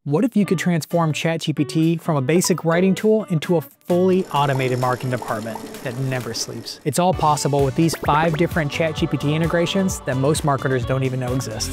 What if you could transform ChatGPT from a basic writing tool into a fully automated marketing department that never sleeps? It's all possible with these 5 different ChatGPT integrations that most marketers don't even know exist.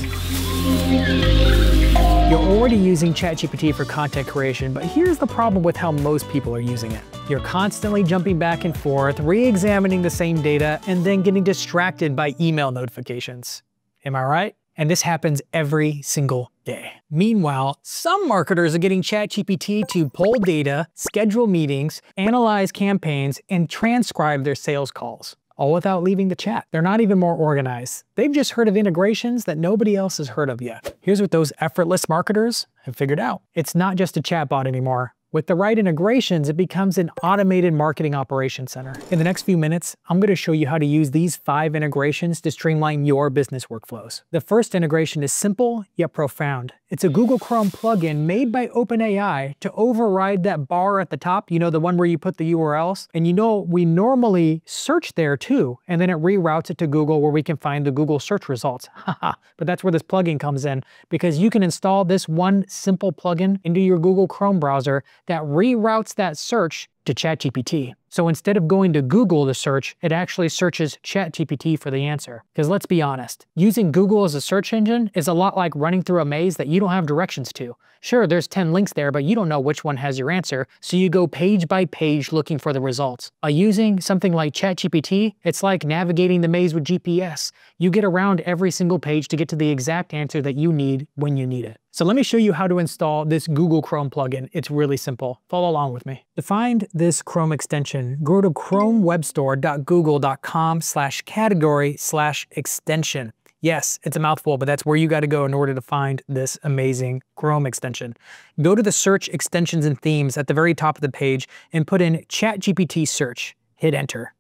You're already using ChatGPT for content creation, but here's the problem with how most people are using it. You're constantly jumping back and forth, re-examining the same data, and then getting distracted by email notifications. Am I right? And this happens every single day. Meanwhile, some marketers are getting ChatGPT to pull data, schedule meetings, analyze campaigns, and transcribe their sales calls, all without leaving the chat. They're not even more organized. They've just heard of integrations that nobody else has heard of yet. Here's what those effortless marketers have figured out. It's not just a chatbot anymore. With the right integrations, it becomes an automated marketing operations center. In the next few minutes, I'm going to show you how to use these 5 integrations to streamline your business workflows. The first integration is simple yet profound. It's a Google Chrome plugin made by OpenAI to override that bar at the top, you know, the one where you put the URLs. And you know, we normally search there too, and then it reroutes it to Google where we can find the Google search results. Haha, but that's where this plugin comes in, because you can install this one simple plugin into your Google Chrome browser that reroutes that search to ChatGPT. So instead of going to Google to search, it actually searches ChatGPT for the answer. Because let's be honest, using Google as a search engine is a lot like running through a maze that you don't have directions to. Sure, there's 10 links there, but you don't know which one has your answer, so you go page by page looking for the results. By using something like ChatGPT, it's like navigating the maze with GPS. You get around every single page to get to the exact answer that you need when you need it. So let me show you how to install this Google Chrome plugin. It's really simple. Follow along with me. To find this Chrome extension, go to chromewebstore.google.com/category/extension. Yes, it's a mouthful, but that's where you got to go in order to find this amazing Chrome extension. Go to the search extensions and themes at the very top of the page and put in ChatGPT search. Hit enter.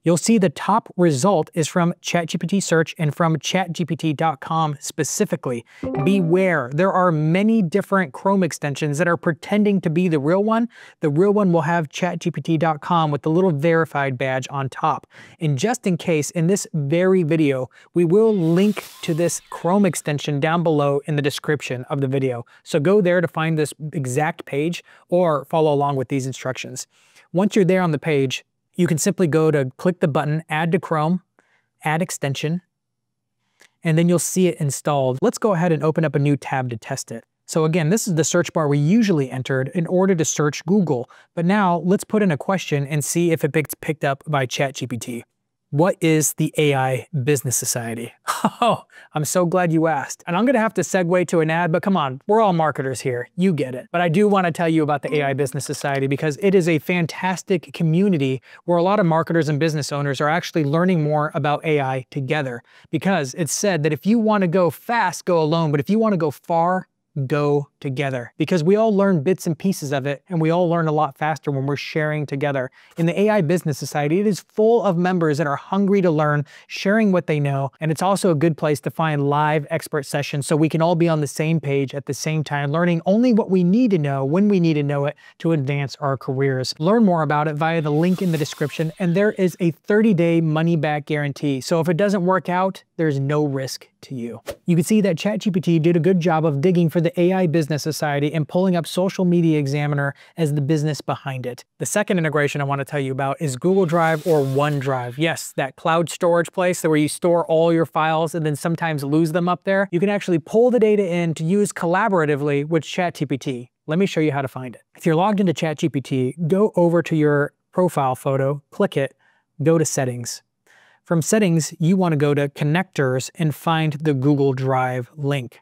You'll see the top result is from ChatGPT search and from chatgpt.com specifically. Beware, there are many different Chrome extensions that are pretending to be the real one. The real one will have chatgpt.com with the little verified badge on top. And just in case, in this very video, we will link to this Chrome extension down below in the description of the video. So go there to find this exact page or follow along with these instructions. Once you're there on the page, you can simply go to click the button, add to Chrome, add extension, and then you'll see it installed. Let's go ahead and open up a new tab to test it. So again, this is the search bar we usually entered in order to search Google. But now let's put in a question and see if it gets picked up by ChatGPT. What is the AI Business Society? Oh, I'm so glad you asked. And I'm gonna have to segue to an ad, but come on, we're all marketers here, you get it. But I do wanna tell you about the AI Business Society because it is a fantastic community where a lot of marketers and business owners are actually learning more about AI together. Because it's said that if you wanna go fast, go alone, but if you wanna go far, go together, because we all learn bits and pieces of it, and we all learn a lot faster when we're sharing together. In the AI Business Society, it is full of members that are hungry to learn, sharing what they know, and it's also a good place to find live expert sessions so we can all be on the same page at the same time, learning only what we need to know when we need to know it to advance our careers. Learn more about it via the link in the description, and there is a 30-day money-back guarantee, so if it doesn't work out, there's no risk to you. You can see that ChatGPT did a good job of digging for the AI Business Society and pulling up Social Media Examiner as the business behind it. The second integration I want to tell you about is Google Drive or OneDrive. Yes, that cloud storage place where you store all your files and then sometimes lose them up there. You can actually pull the data in to use collaboratively with ChatGPT. Let me show you how to find it. If you're logged into ChatGPT, go over to your profile photo, click it, go to Settings. From Settings, you want to go to Connectors and find the Google Drive link.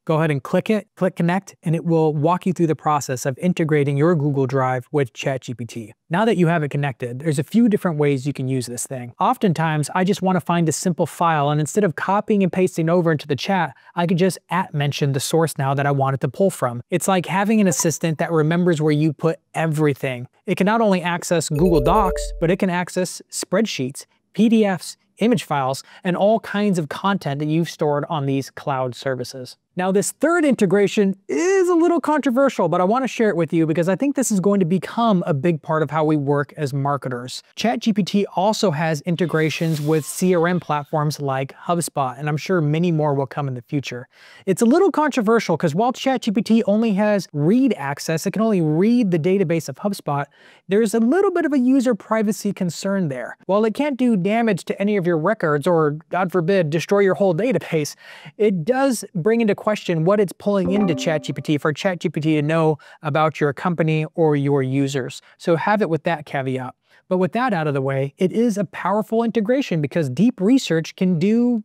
Go ahead and click it, click Connect, and it will walk you through the process of integrating your Google Drive with ChatGPT. Now that you have it connected, there's a few different ways you can use this thing. Oftentimes, I just want to find a simple file, and instead of copying and pasting over into the chat, I could just @mention the source now that I wanted to pull from. It's like having an assistant that remembers where you put everything. It can not only access Google Docs, but it can access spreadsheets, PDFs, image files, and all kinds of content that you've stored on these cloud services. Now, this third integration is a little controversial, but I want to share it with you because I think this is going to become a big part of how we work as marketers. ChatGPT also has integrations with CRM platforms like HubSpot, and I'm sure many more will come in the future. It's a little controversial because while ChatGPT only has read access, it can only read the database of HubSpot, there's a little bit of a user privacy concern there. While it can't do damage to any of your records or, God forbid, destroy your whole database, it does bring into question what it's pulling into ChatGPT for ChatGPT to know about your company or your users. So have it with that caveat. But with that out of the way, it is a powerful integration because deep research can do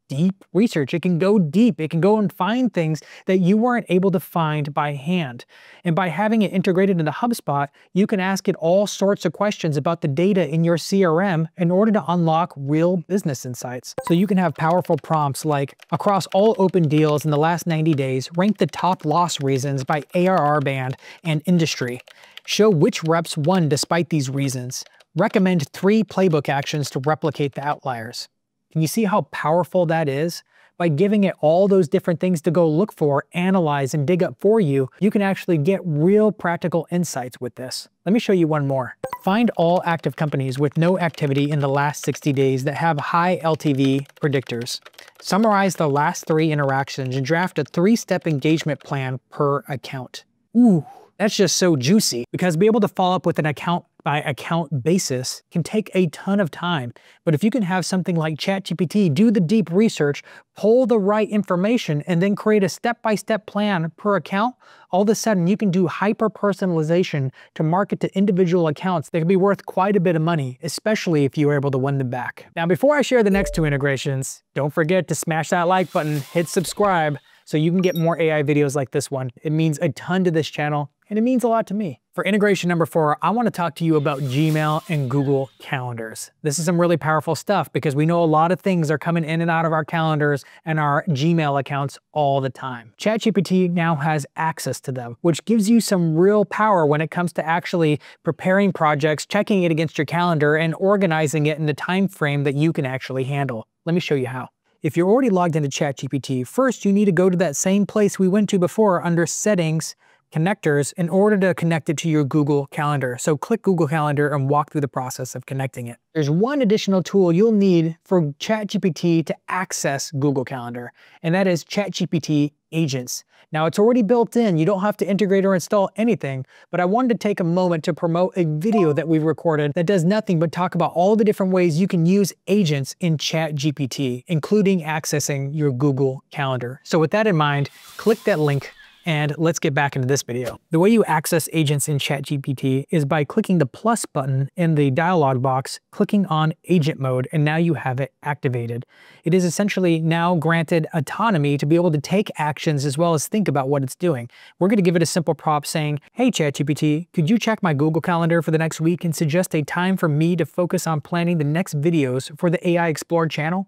deep research. It can go deep. It can go and find things that you weren't able to find by hand. And by having it integrated into HubSpot, you can ask it all sorts of questions about the data in your CRM in order to unlock real business insights. So you can have powerful prompts like, across all open deals in the last 90 days, rank the top loss reasons by ARR band and industry. Show which reps won despite these reasons. Recommend 3 playbook actions to replicate the outliers. Can you see how powerful that is? By giving it all those different things to go look for, analyze, and dig up for you, you can actually get real practical insights with this. Let me show you one more. Find all active companies with no activity in the last 60 days that have high LTV predictors. Summarize the last 3 interactions and draft a 3-step engagement plan per account. Ooh, that's just so juicy because be able to follow up with an account by account basis can take a ton of time. But if you can have something like ChatGPT do the deep research, pull the right information, and then create a step-by-step plan per account, all of a sudden you can do hyper-personalization to market to individual accounts that can be worth quite a bit of money, especially if you are able to win them back. Now, before I share the next 2 integrations, don't forget to smash that like button, hit subscribe, so you can get more AI videos like this one. It means a ton to this channel, and it means a lot to me. For integration number 4, I want to talk to you about Gmail and Google Calendars. This is some really powerful stuff because we know a lot of things are coming in and out of our calendars and our Gmail accounts all the time. ChatGPT now has access to them, which gives you some real power when it comes to actually preparing projects, checking it against your calendar, and organizing it in the time frame that you can actually handle. Let me show you how. If you're already logged into ChatGPT, first you need to go to that same place we went to before under Settings, Connectors, in order to connect it to your Google Calendar. So click Google Calendar and walk through the process of connecting it. There's one additional tool you'll need for ChatGPT to access Google Calendar, and that is ChatGPT Agents. Now it's already built in, you don't have to integrate or install anything, but I wanted to take a moment to promote a video that we've recorded that does nothing but talk about all the different ways you can use agents in ChatGPT, including accessing your Google Calendar. So with that in mind, click that link and let's get back into this video. The way you access agents in ChatGPT is by clicking the plus button in the dialog box, clicking on agent mode, and now you have it activated. It is essentially now granted autonomy to be able to take actions as well as think about what it's doing. We're going to give it a simple prompt saying, hey ChatGPT, could you check my Google Calendar for the next week and suggest a time for me to focus on planning the next videos for the AI Explored channel?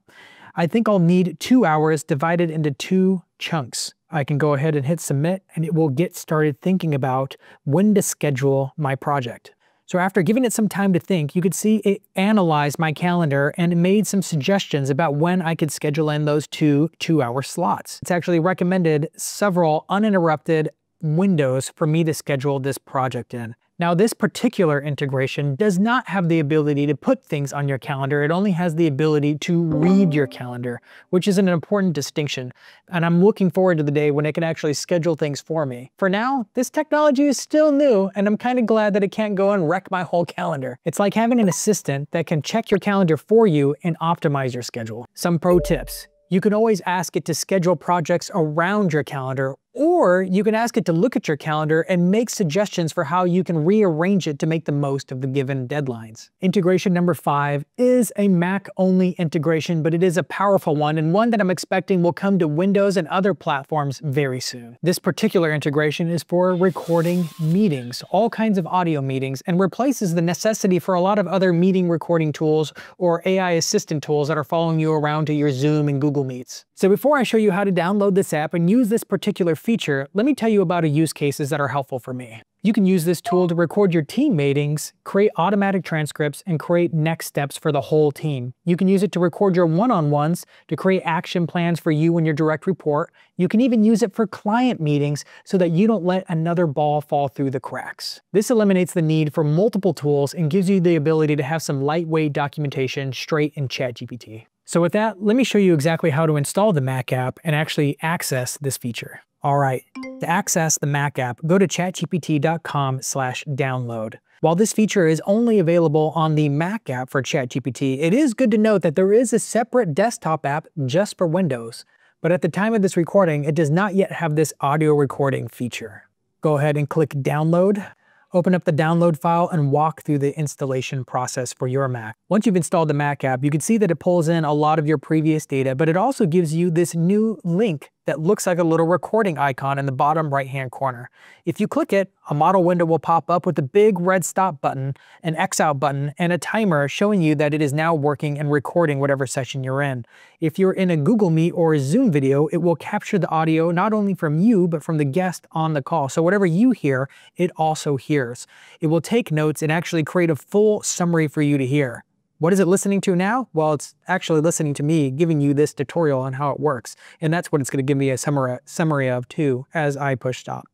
I think I'll need 2 hours divided into 2 chunks. I can go ahead and hit submit and it will get started thinking about when to schedule my project. So after giving it some time to think, you could see it analyzed my calendar and it made some suggestions about when I could schedule in those 2 2-hour slots. It's actually recommended several uninterrupted windows for me to schedule this project in. Now, this particular integration does not have the ability to put things on your calendar. It only has the ability to read your calendar, which is an important distinction. And I'm looking forward to the day when it can actually schedule things for me. For now, this technology is still new, and I'm kind of glad that it can't go and wreck my whole calendar. It's like having an assistant that can check your calendar for you and optimize your schedule. Some pro tips. You can always ask it to schedule projects around your calendar, or you can ask it to look at your calendar and make suggestions for how you can rearrange it to make the most of the given deadlines. Integration number 5 is a Mac-only integration, but it is a powerful one and one that I'm expecting will come to Windows and other platforms very soon. This particular integration is for recording meetings, all kinds of audio meetings, and replaces the necessity for a lot of other meeting recording tools or AI assistant tools that are following you around to your Zoom and Google Meets. So before I show you how to download this app and use this particular feature, let me tell you about a use cases that are helpful for me. You can use this tool to record your team meetings, create automatic transcripts, and create next steps for the whole team. You can use it to record your one-on-ones, to create action plans for you and your direct report. You can even use it for client meetings so that you don't let another ball fall through the cracks. This eliminates the need for multiple tools and gives you the ability to have some lightweight documentation straight in ChatGPT. So with that, let me show you exactly how to install the Mac app and actually access this feature. All right, to access the Mac app, go to chatgpt.com/download. While this feature is only available on the Mac app for ChatGPT, it is good to note that there is a separate desktop app just for Windows. But at the time of this recording, it does not yet have this audio recording feature. Go ahead and click download. Open up the download file and walk through the installation process for your Mac. Once you've installed the Mac app, you can see that it pulls in a lot of your previous data, but it also gives you this new link that looks like a little recording icon in the bottom right-hand corner. If you click it, a model window will pop up with a big red stop button, an X out button, and a timer showing you that it is now working and recording whatever session you're in. If you're in a Google Meet or a Zoom video, it will capture the audio not only from you, but from the guest on the call. So whatever you hear, it also hears. It will take notes and actually create a full summary for you to hear. What is it listening to now? Well, it's actually listening to me giving you this tutorial on how it works. And that's what it's going to give me a summary of too as I push stop.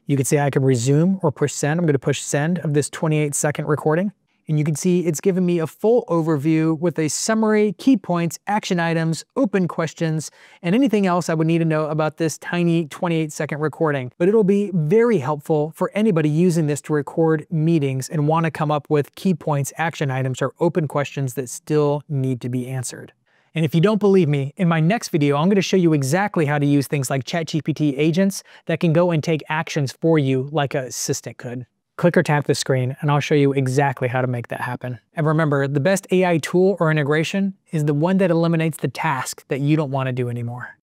You can see I can resume or push send. I'm going to push send of this 28-second recording. And you can see it's given me a full overview with a summary, key points, action items, open questions, and anything else I would need to know about this tiny 28-second recording. But it'll be very helpful for anybody using this to record meetings and want to come up with key points, action items, or open questions that still need to be answered. And if you don't believe me, in my next video, I'm going to show you exactly how to use things like ChatGPT agents that can go and take actions for you like an assistant could. Click or tap the screen and I'll show you exactly how to make that happen. And remember, the best AI tool or integration is the one that eliminates the task that you don't want to do anymore.